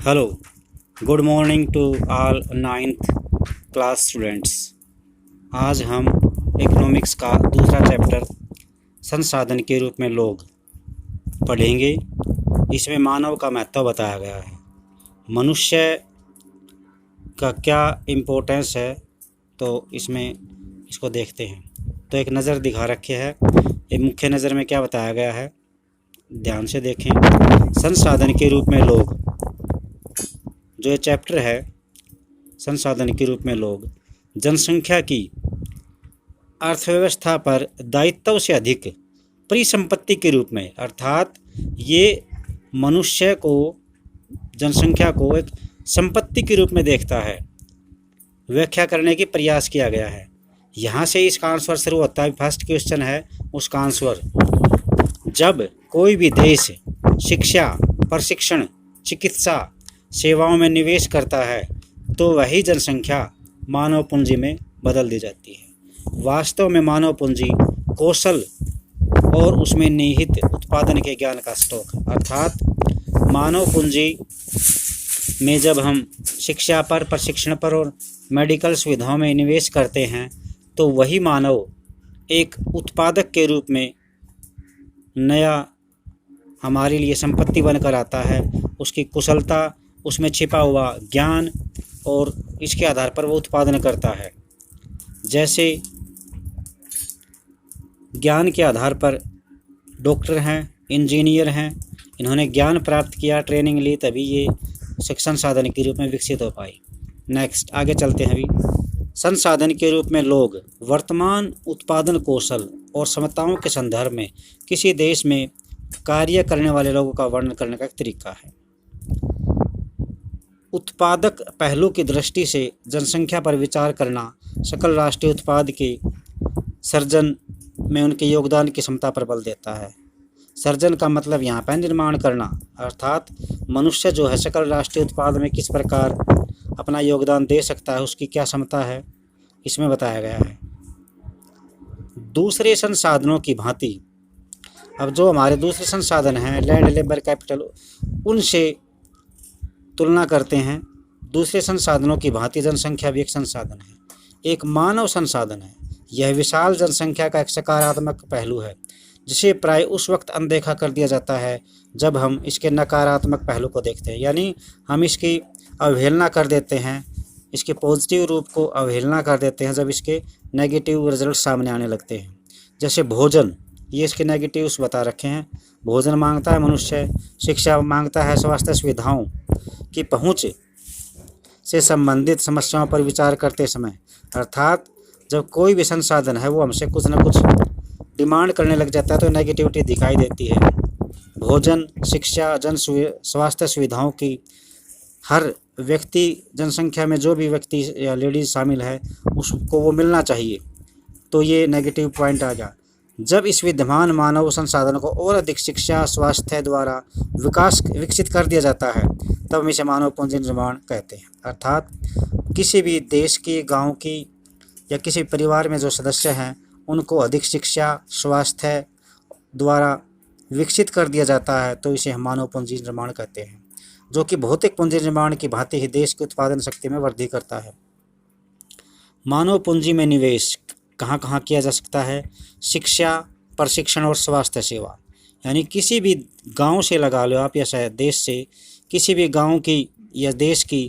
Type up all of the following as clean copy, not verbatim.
Hello, good morning to all ninth class students. आज हम economics का दूसरा चैप्टर संसाधन के रूप में लोग पढ़ेंगे। इसमें मानव का महत्व बताया गया है, मनुष्य का क्या इम्पोर्टेंस है, तो इसमें इसको देखते हैं। तो एक नज़र दिखा रखी है, एक मुख्य नज़र में क्या बताया गया है, ध्यान से देखें। संसाधन के रूप में लोग, जो ये चैप्टर है संसाधन के रूप में लोग, जनसंख्या की अर्थव्यवस्था पर दायित्व से अधिक परिसंपत्ति के रूप में, अर्थात ये मनुष्य को, जनसंख्या को एक संपत्ति के रूप में देखता है, व्याख्या करने की प्रयास किया गया है। यहाँ से इसका आंसर शुरू होता है। फर्स्ट क्वेश्चन है उसका आंसर, जब कोई भी देश शिक्षा, प्रशिक्षण, चिकित्सा सेवाओं में निवेश करता है तो वही जनसंख्या मानव पूंजी में बदल दी जाती है। वास्तव में मानव पूंजी कौशल और उसमें निहित उत्पादन के ज्ञान का स्टॉक, अर्थात मानव पूंजी में जब हम शिक्षा पर, प्रशिक्षण पर और मेडिकल सुविधाओं में निवेश करते हैं तो वही मानव एक उत्पादक के रूप में नया हमारे लिए संपत्ति बनकर आता है। उसकी कुशलता, उसमें छिपा हुआ ज्ञान, और इसके आधार पर वो उत्पादन करता है। जैसे ज्ञान के आधार पर डॉक्टर हैं, इंजीनियर हैं, इन्होंने ज्ञान प्राप्त किया, ट्रेनिंग ली, तभी ये संसाधन के रूप में विकसित हो पाई। नेक्स्ट आगे चलते हैं। अभी संसाधन के रूप में लोग वर्तमान उत्पादन कौशल और क्षमताओं के संदर्भ में किसी देश में कार्य करने वाले लोगों का वर्णन करने का एक तरीका है। उत्पादक पहलू की दृष्टि से जनसंख्या पर विचार करना सकल राष्ट्रीय उत्पाद के सर्जन में उनके योगदान की क्षमता पर बल देता है। सर्जन का मतलब यहाँ पर निर्माण करना, अर्थात मनुष्य जो है सकल राष्ट्रीय उत्पाद में किस प्रकार अपना योगदान दे सकता है, उसकी क्या क्षमता है, इसमें बताया गया है। दूसरे संसाधनों की भांति, अब जो हमारे दूसरे संसाधन हैं, लैंड, लेबर, कैपिटल, उनसे तुलना करते हैं। दूसरे संसाधनों की भांति जनसंख्या भी एक संसाधन है, एक मानव संसाधन है। यह विशाल जनसंख्या का एक सकारात्मक पहलू है जिसे प्राय उस वक्त अनदेखा कर दिया जाता है जब हम इसके नकारात्मक पहलू को देखते हैं, यानी हम इसकी अवहेलना कर देते हैं, इसके पॉजिटिव रूप को अवहेलना कर देते हैं जब इसके नेगेटिव रिजल्ट सामने आने लगते हैं। जैसे भोजन, ये इसके नेगेटिव्स बता रखे हैं। भोजन मांगता है मनुष्य, शिक्षा मांगता है, स्वास्थ्य सुविधाओं की पहुंच से संबंधित समस्याओं पर विचार करते समय, अर्थात जब कोई भी संसाधन है वो हमसे कुछ न कुछ डिमांड करने लग जाता है तो नेगेटिविटी दिखाई देती है। भोजन, शिक्षा, स्वास्थ्य सुविधाओं की हर व्यक्ति, जनसंख्या में जो भी व्यक्ति या लेडीज शामिल है उसको वो मिलना चाहिए, तो ये नेगेटिव पॉइंट आ गया। जब इस विद्यमान मानव संसाधन को और अधिक शिक्षा, स्वास्थ्य द्वारा विकसित कर दिया जाता है तब हम इसे मानव पूंजी निर्माण कहते हैं। अर्थात किसी भी देश की, गांव की या किसी परिवार में जो सदस्य हैं उनको अधिक शिक्षा, स्वास्थ्य द्वारा विकसित कर दिया जाता है तो इसे हम मानव पूंजी निर्माण कहते हैं, जो कि भौतिक पूंजी निर्माण की भांति ही देश की उत्पादन शक्ति में वृद्धि करता है। मानव पूंजी में निवेश कहाँ कहाँ किया जा सकता है? शिक्षा, प्रशिक्षण और स्वास्थ्य सेवा, यानी किसी भी गांव से लगा लो आप, या शायद देश से, किसी भी गांव की या देश की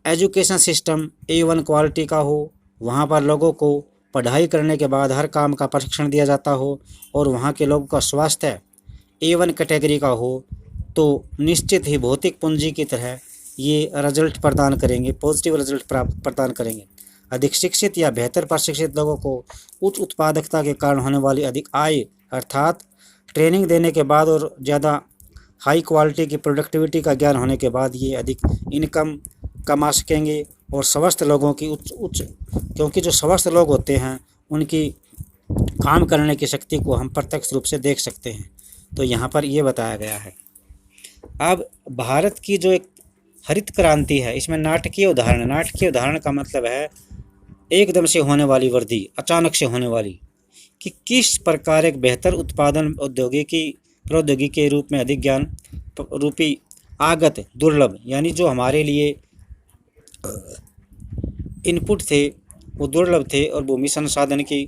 एजुकेशन सिस्टम A1 क्वालिटी का हो, वहाँ पर लोगों को पढ़ाई करने के बाद हर काम का प्रशिक्षण दिया जाता हो और वहाँ के लोगों का स्वास्थ्य A1 कैटेगरी का हो, तो निश्चित ही भौतिक पूंजी की तरह ये रिजल्ट प्रदान करेंगे, पॉजिटिव रिजल्ट प्रदान करेंगे। अधिक शिक्षित या बेहतर प्रशिक्षित लोगों को उच्च उत्पादकता के कारण होने वाली अधिक आय, अर्थात ट्रेनिंग देने के बाद और ज़्यादा हाई क्वालिटी की प्रोडक्टिविटी का ज्ञान होने के बाद ये अधिक इनकम कमा सकेंगे। और स्वस्थ लोगों की उच्च, क्योंकि जो स्वस्थ लोग होते हैं उनकी काम करने की शक्ति को हम प्रत्यक्ष रूप से देख सकते हैं, तो यहाँ पर ये बताया गया है। अब भारत की जो एक हरित क्रांति है, इसमें नाटकीय उदाहरण का मतलब है एकदम से होने वाली वृद्धि, अचानक से होने वाली, कि किस प्रकार एक बेहतर उत्पादन प्रौद्योगिकी के रूप में अधिक ज्ञान रूपी आगत दुर्लभ, यानी जो हमारे लिए इनपुट थे वो दुर्लभ थे, और भूमि संसाधन की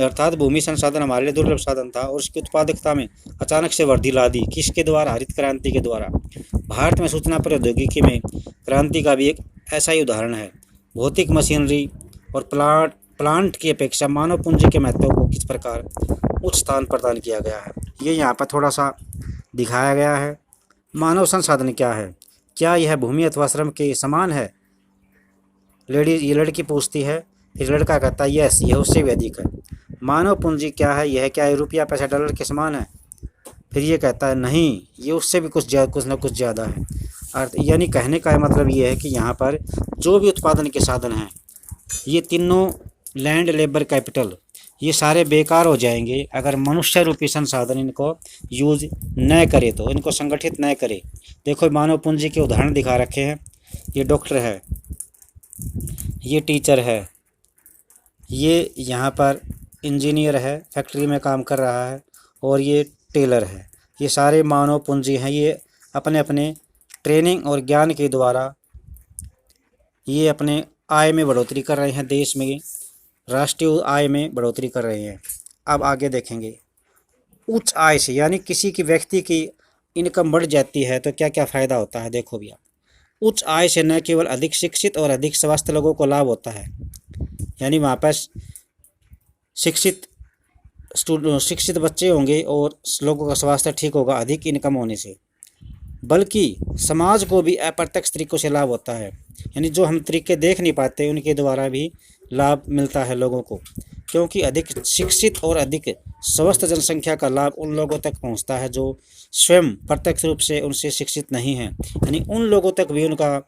अर्थात भूमि संसाधन हमारे लिए दुर्लभ साधन था और उसकी उत्पादकता में अचानक से वृद्धि ला दी। किसके द्वारा? हरित क्रांति के द्वारा। भारत में सूचना प्रौद्योगिकी में क्रांति का भी एक ऐसा ही उदाहरण है। भौतिक मशीनरी और प्लांट की अपेक्षा मानव पूंजी के महत्व को किस प्रकार उच्च स्थान प्रदान किया गया है, ये यहाँ पर थोड़ा सा दिखाया गया है। मानव संसाधन क्या है? क्या यह भूमि अथवा श्रम के समान है? ये लड़की पूछती है, फिर लड़का कहता है यस, यह उससे भी अधिक है। मानव पूंजी क्या है? यह क्या है रुपया पैसा डॉलर के समान है? फिर ये कहता है नहीं, ये उससे भी कुछ ना कुछ ज़्यादा है। अर्थ यानी कहने का मतलब ये है कि यहाँ पर जो भी उत्पादन के साधन हैं, ये तीनों लैंड लेबर कैपिटल, ये सारे बेकार हो जाएंगे अगर मनुष्य रूपी संसाधन इनको यूज न करे, तो इनको संगठित न करे। देखो मानव पूंजी के उदाहरण दिखा रखे हैं। ये डॉक्टर है, ये टीचर है, ये यहाँ पर इंजीनियर है, फैक्ट्री में काम कर रहा है, और ये टेलर है। ये सारे मानव पूंजी हैं। ये अपने अपने ट्रेनिंग और ज्ञान के द्वारा ये अपने आय में बढ़ोतरी कर रहे हैं, देश में राष्ट्रीय आय में बढ़ोतरी कर रहे हैं। अब आगे देखेंगे। उच्च आय से यानी किसी की व्यक्ति की इनकम बढ़ जाती है तो क्या क्या फ़ायदा होता है? देखो भैया, उच्च आय से न केवल अधिक शिक्षित और अधिक स्वस्थ लोगों को लाभ होता है, यानी वहाँ पर शिक्षित बच्चे होंगे और लोगों का स्वास्थ्य ठीक होगा अधिक इनकम होने से, बल्कि समाज को भी अप्रत्यक्ष तरीकों से लाभ होता है, यानी जो हम तरीके देख नहीं पाते उनके द्वारा भी लाभ मिलता है लोगों को, क्योंकि अधिक शिक्षित और अधिक स्वस्थ जनसंख्या का लाभ उन लोगों तक पहुंचता है जो स्वयं प्रत्यक्ष रूप से उनसे शिक्षित नहीं हैं, यानी उन लोगों तक भी उनका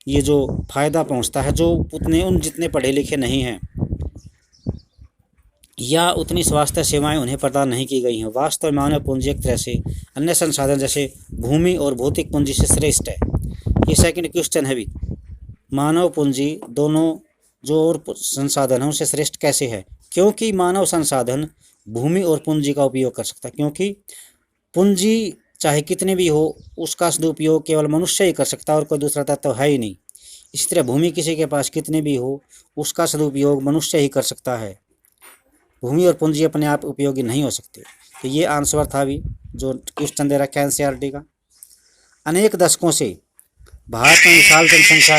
ये जो फायदा पहुंचता है जो जितने पढ़े लिखे नहीं हैं या उतनी स्वास्थ्य सेवाएं उन्हें प्रदान नहीं की गई हैं। वास्तव में मानव पूंजी एक तरह से अन्य संसाधन जैसे भूमि और भौतिक पूंजी से श्रेष्ठ है। ये सेकंड क्वेश्चन है भी, मानव पूंजी दोनों जो और संसाधन है उनसे श्रेष्ठ कैसे है? क्योंकि मानव संसाधन भूमि और पूंजी का उपयोग कर सकता है, क्योंकि पूंजी चाहे कितने भी हो उसका सदुपयोग केवल मनुष्य ही कर सकता है और कोई दूसरा तत्व है ही नहीं। इसी तरह भूमि किसी के पास कितने भी हो उसका सदुपयोग मनुष्य ही कर सकता है, भूमि और पूंजी अपने आप उपयोगी नहीं हो सकते। तो ये आंसर था भी जो क्वेश्चन दे रखा है एनसीईआरटी का। अनेक दशकों से भारत में विशाल जनसंख्या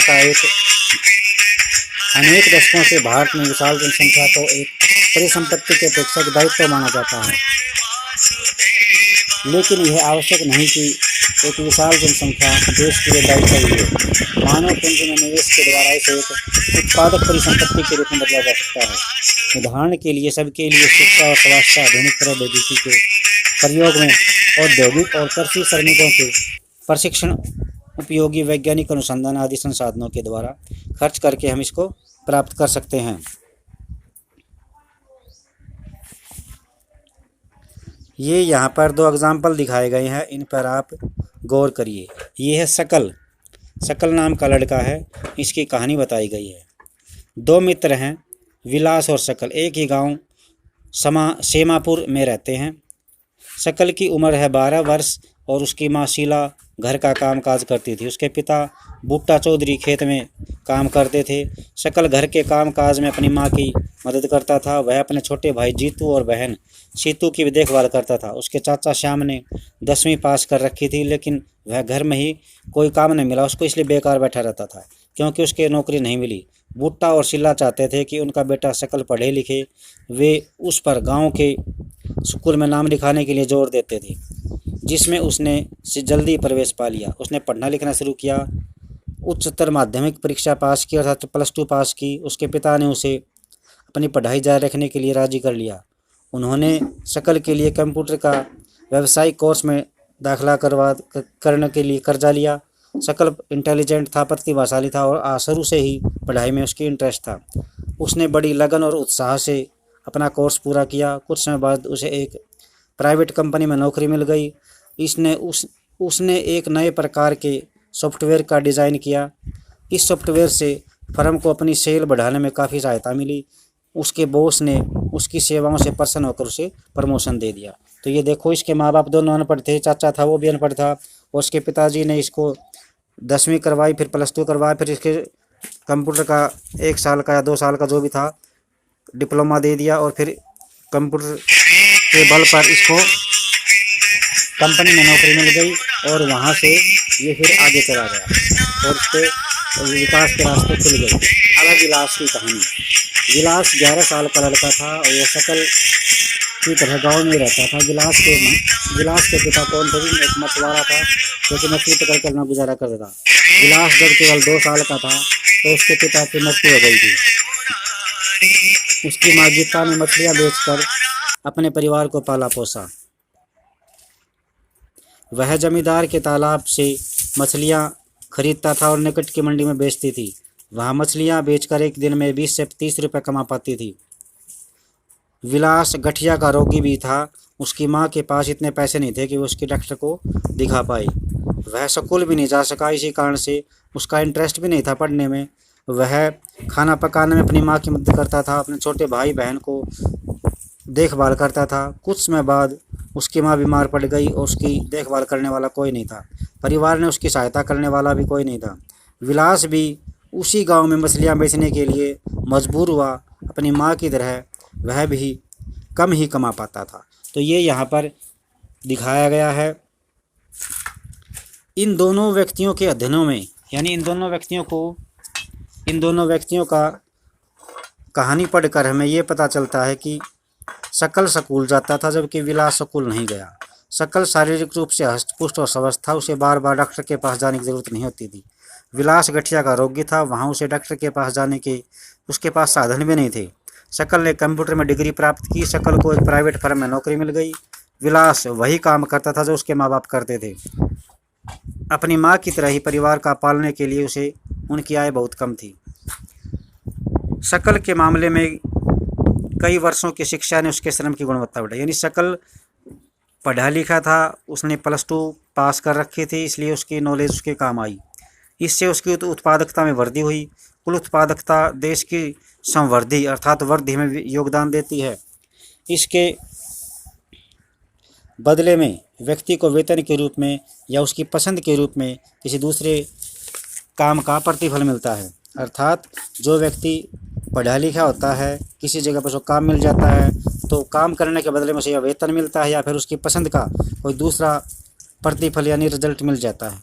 को एक परिसंपत्ति की अपेक्षा दायित्व माना जाता है, लेकिन यह आवश्यक नहीं कि एक विशाल जनसंख्या देश के लिए दायित्व ही है। मानव पूंजी में निवेश के द्वारा इसे एक उत्पादक परिसंपत्ति के रूप में बदला जा सकता है। उदाहरण के लिए सबके लिए शिक्षा और स्वास्थ्य आधुनिक प्रौद्योगिकी के प्रयोग में औद्योगिक और कृषि श्रमिकों के प्रशिक्षण, उपयोगी वैज्ञानिक अनुसंधान आदि संसाधनों के द्वारा खर्च करके हम इसको प्राप्त कर सकते हैं। ये यहाँ पर दो एग्जाम्पल दिखाए गए हैं, इन पर आप गौर करिए। ये है शकल नाम का लड़का है, इसकी कहानी बताई गई है। दो मित्र हैं, विलास और शकल, एक ही गांव सेमापुर में रहते हैं। शकल की उम्र है 12 वर्ष और उसकी माँ शीला घर का काम काज करती थी। उसके पिता बूटा चौधरी खेत में काम करते थे। शकल घर के काम काज में अपनी माँ की मदद करता था। वह अपने छोटे भाई जीतू और बहन सीतू की भी देखभाल करता था। उसके चाचा श्याम ने 10वीं पास कर रखी थी, लेकिन वह घर में ही कोई काम नहीं मिला उसको, इसलिए बेकार बैठा रहता था क्योंकि उसके नौकरी नहीं मिली। बूटा और शीला चाहते थे कि उनका बेटा शकल पढ़े लिखे। वे उस पर गाँव के स्कूल में नाम लिखाने के लिए जोर देते थे, जिसमें उसने जल्दी प्रवेश पा लिया। उसने पढ़ना लिखना शुरू किया, उच्चतर माध्यमिक परीक्षा पास की अर्थात +2 पास की। उसके पिता ने उसे अपनी पढ़ाई जारी रखने के लिए राजी कर लिया। उन्होंने शकल के लिए कंप्यूटर का व्यावसायिक कोर्स में दाखिला करने के लिए कर्जा लिया। शकल इंटेलिजेंट था, प्रतिभाशाली था और शुरू से ही पढ़ाई में उसकी इंटरेस्ट था। उसने बड़ी लगन और उत्साह से अपना कोर्स पूरा किया। कुछ समय बाद उसे एक प्राइवेट कंपनी में नौकरी मिल गई। उसने एक नए प्रकार के सॉफ्टवेयर का डिज़ाइन किया। इस सॉफ्टवेयर से फर्म को अपनी सेल बढ़ाने में काफ़ी सहायता मिली। उसके बॉस ने उसकी सेवाओं से प्रसन्न होकर उसे प्रमोशन दे दिया। तो ये देखो, इसके माँ बाप दोनों अनपढ़ थे, चाचा था वो भी अनपढ़ था और उसके पिताजी ने इसको 10वीं करवाई, फिर +2 करवाया, फिर इसके कंप्यूटर का 1 साल का या 2 साल का जो भी था डिप्लोमा दे दिया, और फिर कंप्यूटर के बल पर इसको कंपनी में नौकरी मिल गई और वहाँ से ये फिर आगे चला गया और उसके विकास के रास्ते खुल गए। अब है विलास की कहानी। विलास 11 साल का लड़का था और वो शकल की तरह गांव में रहता था। विलास के पिता कौन थे? एक मछुआरा था जो कि मछली पकड़ कर अपना गुजारा करता था। विलास जब केवल 2 साल का था तो उसके पिता की मृत्यु हो गई थी। उसकी माँ गीता ने मछलियाँ बेचकर अपने परिवार को पाला पोसा। वह जमींदार के तालाब से मछलियाँ खरीदता था और निकट की मंडी में बेचती थी। वहाँ मछलियाँ बेचकर एक दिन में 20 से 30 रुपये कमा पाती थी। विलास गठिया का रोगी भी था। उसकी माँ के पास इतने पैसे नहीं थे कि वो उसके डॉक्टर को दिखा पाए। वह स्कूल भी नहीं जा सका, इसी कारण से उसका इंटरेस्ट भी नहीं था पढ़ने में। वह खाना पकाने में अपनी माँ की मदद करता था, अपने छोटे भाई बहन को देखभाल करता था। कुछ समय बाद उसकी माँ बीमार पड़ गई और उसकी देखभाल करने वाला कोई नहीं था। परिवार ने उसकी सहायता करने वाला भी कोई नहीं था। विलास भी उसी गांव में मछलियां बेचने के लिए मजबूर हुआ। अपनी माँ की तरह वह भी कम ही कमा पाता था। तो ये यहाँ पर दिखाया गया है। इन दोनों व्यक्तियों के अध्ययनों में, यानी इन दोनों व्यक्तियों का कहानी पढ़कर हमें ये पता चलता है कि शकल स्कूल जाता था जबकि विलास स्कूल नहीं गया। शकल शारीरिक रूप से हष्टपुष्ट और स्वस्थ था, उसे बार बार डॉक्टर के पास जाने की जरूरत नहीं होती थी। विलास गठिया का रोगी था, वहाँ उसे डॉक्टर के पास जाने के उसके पास साधन भी नहीं थे। शकल ने कंप्यूटर में डिग्री प्राप्त की। शकल को एक प्राइवेट फर्म में नौकरी मिल गई। विलास वही काम करता था जो उसके माँ बाप करते थे। अपनी माँ की तरह ही परिवार का पालने के लिए उसे उनकी आय बहुत कम थी। शकल के मामले में कई वर्षों की शिक्षा ने उसके श्रम की गुणवत्ता बढ़ाई। यानी शकल पढ़ा लिखा था, उसने +2 पास कर रखी थी, इसलिए उसकी नॉलेज उसके काम आई। इससे उसकी उत्पादकता में वृद्धि हुई। कुल उत्पादकता देश की संवृद्धि अर्थात वृद्धि में योगदान देती है। इसके बदले में व्यक्ति को वेतन के रूप में या उसकी पसंद के रूप में किसी दूसरे काम का प्रतिफल मिलता है। अर्थात जो व्यक्ति पढ़ा लिखा होता है, किसी जगह पर उसको काम मिल जाता है तो काम करने के बदले में उसे या वेतन मिलता है या फिर उसकी पसंद का कोई दूसरा प्रतिफल यानी रिजल्ट मिल जाता है।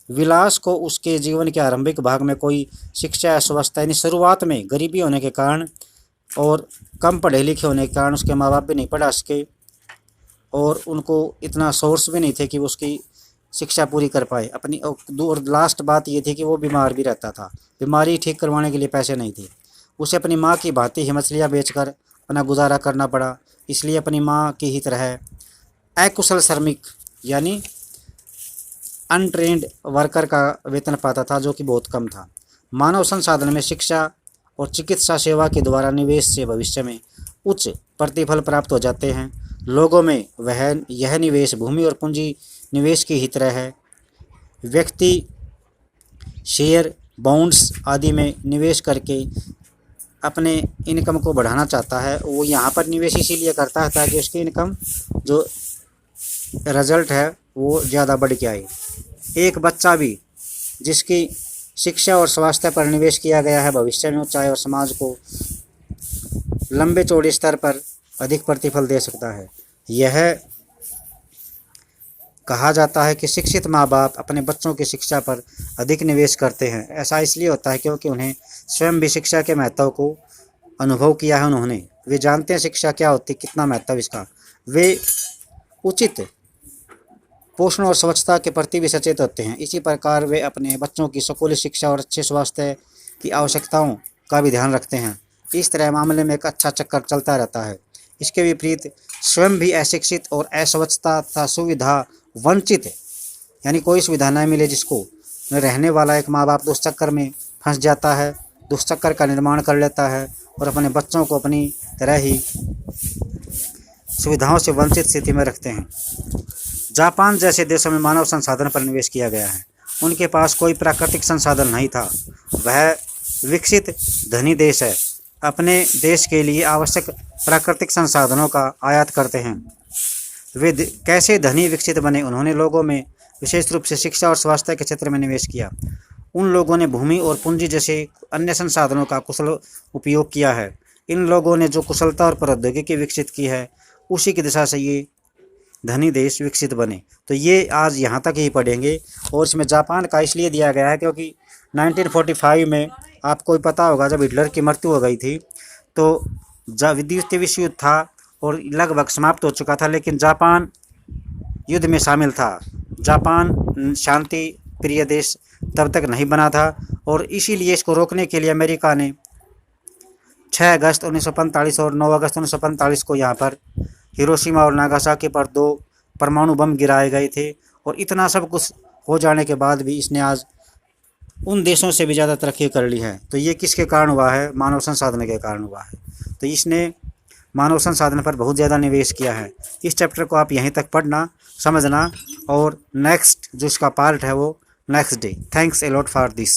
विलास को उसके जीवन के आरंभिक भाग में कोई शिक्षा अव्यवस्था यानी शुरुआत में गरीबी होने के कारण और कम पढ़े लिखे होने के कारण उसके माँ बाप भी नहीं पढ़ा सके और उनको इतना सोर्स भी नहीं थे कि वो उसकी शिक्षा पूरी कर पाए अपनी। और लास्ट बात ये थी कि वो बीमार भी रहता था। बीमारी ठीक करवाने के लिए पैसे नहीं थे। उसे अपनी माँ की भांति ही मछलियाँ बेचकर अपना गुजारा करना पड़ा। इसलिए अपनी माँ की ही तरह अकुशल श्रमिक यानी अनट्रेंड वर्कर का वेतन पाता था, जो कि बहुत कम था। मानव संसाधन में शिक्षा और चिकित्सा सेवा के द्वारा निवेश से भविष्य में उच्च प्रतिफल प्राप्त हो जाते हैं। लोगों में यह निवेश भूमि और पूंजी निवेश की ही तरह है। व्यक्ति शेयर, बॉन्ड्स आदि में निवेश करके अपने इनकम को बढ़ाना चाहता है। वो यहाँ पर निवेश इसीलिए करता है ताकि उसकी इनकम जो रिजल्ट है वो ज़्यादा बढ़ के आए। एक बच्चा भी जिसकी शिक्षा और स्वास्थ्य पर निवेश किया गया है भविष्य में चाहे और समाज को लंबे चौड़े स्तर पर अधिक प्रतिफल दे सकता है। यह कहा जाता है कि शिक्षित माँ बाप अपने बच्चों की शिक्षा पर अधिक निवेश करते हैं। ऐसा इसलिए होता है क्योंकि उन्हें स्वयं भी शिक्षा के महत्व को अनुभव किया है। उन्होंने वे जानते हैं शिक्षा क्या होती है, कितना महत्व इसका। वे उचित पोषण और स्वच्छता के प्रति भी सचेत होते हैं। इसी प्रकार वे अपने बच्चों की स्कूली शिक्षा और अच्छे स्वास्थ्य की आवश्यकताओं का भी ध्यान रखते हैं। इस तरह मामले में एक अच्छा चक्कर चलता रहता है। इसके विपरीत स्वयं भी अशिक्षित और अस्वच्छता तथा सुविधा वंचित यानी कोई सुविधा न मिले जिसको रहने वाला एक माँ बाप दुष्चक्कर में फंस जाता है, दुष्चक्कर का निर्माण कर लेता है और अपने बच्चों को अपनी तरह ही सुविधाओं से वंचित स्थिति में रखते हैं। जापान जैसे देशों में मानव संसाधन पर निवेश किया गया है। उनके पास कोई प्राकृतिक संसाधन नहीं था। वह विकसित धनी देश है। अपने देश के लिए आवश्यक प्राकृतिक संसाधनों का आयात करते हैं। वे कैसे धनी विकसित बने? उन्होंने लोगों में विशेष रूप से शिक्षा और स्वास्थ्य के क्षेत्र में निवेश किया। उन लोगों ने भूमि और पूंजी जैसे अन्य संसाधनों का कुशल उपयोग किया है। इन लोगों ने जो कुशलता और प्रौद्योगिकी विकसित की है, उसी की दिशा से ये धनी देश विकसित बने। तो ये आज यहाँ तक ही पढ़ेंगे। और इसमें जापान का इसलिए दिया गया है क्योंकि 1945 में आपको पता होगा, जब हिटलर की मृत्यु हो गई थी तो द्वितीय विश्व युद्ध था और लगभग समाप्त हो चुका था, लेकिन जापान युद्ध में शामिल था। जापान शांति प्रिय देश तब तक नहीं बना था और इसीलिए इसको रोकने के लिए अमेरिका ने 6 अगस्त 1945 और 9 अगस्त 1945 को यहाँ पर हिरोशिमा और नागासाकी पर 2 परमाणु बम गिराए गए थे। और इतना सब कुछ हो जाने के बाद भी इसने आज उन देशों से भी ज़्यादा तरक्की कर ली है। तो ये किसके कारण हुआ है? मानव संसाधन के कारण हुआ है। तो इसने मानव संसाधन पर बहुत ज़्यादा निवेश किया है। इस चैप्टर को आप यहीं तक पढ़ना, समझना, और नेक्स्ट जो इसका पार्ट है वो next day. Thanks a lot for this.